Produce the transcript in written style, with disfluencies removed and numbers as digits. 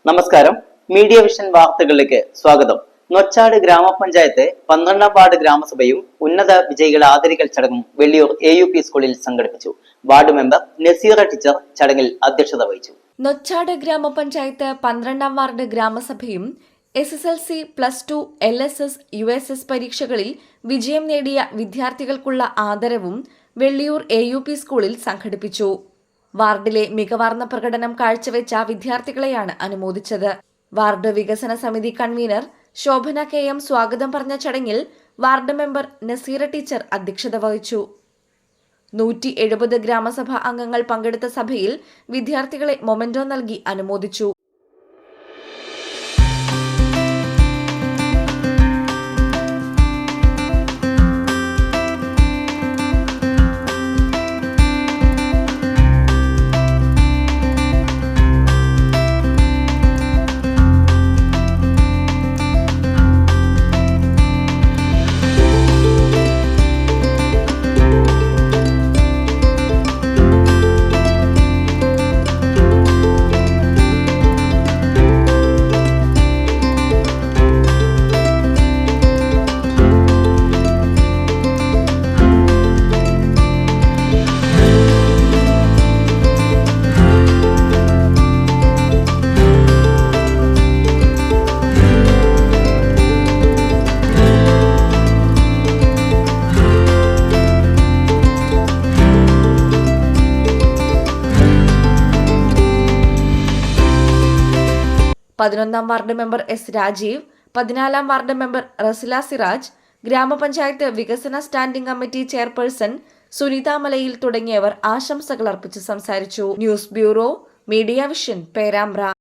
നമസ്കാരം. Media vision വാർത്തകളിലേക്ക് സ്വാഗതം. നൊച്ചാട് ഗ്രാമപഞ്ചായത്ത് 12ാം വാർഡ് ഗ്രാമസഭയും ഉന്നത വിജയികളെ ആദരിക്കൽ ചടങ്ങും വെള്ളിയൂർ AUP സ്കൂളിൽ സംഘടിപ്പിച്ചു. വാർഡ് മെമ്പർ നസീറ ടീച്ചർ ചടങ്ങിൽ അധ്യക്ഷത വഹിച്ചു. നൊച്ചാട് ഗ്രാമപഞ്ചായത്ത് 12ാം വാർഡ് ഗ്രാമസഭയും SSLC, +2, LSS, USS പരീക്ഷകളിൽ വിജയം നേടിയ വിദ്യാർത്ഥികൾക്കുള്ള ആദരവും വെള്ളിയൂർ AUP സ്കൂളിൽ സംഘടിപ്പിച്ചു. വാർഡിലെ മികവാർന്ന പ്രകടനം കാഴ്ചവെച്ച വിദ്യാർത്ഥികളെയാണ് അനുമോദിച്ചത്. വാർഡ് വികസന സമിതി കൺവീനർ ശോഭന KM സ്വാഗതം പറഞ്ഞ ചടങ്ങിൽ വാർഡ് മെമ്പർ നസീറ ടീച്ചർ അധ്യക്ഷത വഹിച്ചു. 170 ഗ്രാമസഭാ അംഗങ്ങൾ പങ്കെടുത്ത സഭയിൽ വിദ്യാർത്ഥികളെ മൊമെന്റോ നൽകി അനുമോദിച്ചു. പതിനൊന്നാം വാർഡ് മെമ്പർ S. രാജീവ്, 14ാം വാർഡ് മെമ്പർ റസില സിറാജ്, ഗ്രാമപഞ്ചായത്ത് വികസന സ്റ്റാൻഡിംഗ് കമ്മിറ്റി ചെയർപേഴ്സൺ സുനിത മലയിൽ തുടങ്ങിയവർ ആശംസകൾ അർപ്പിച്ച് സംസാരിച്ചു. News bureau, media vision, Perambra.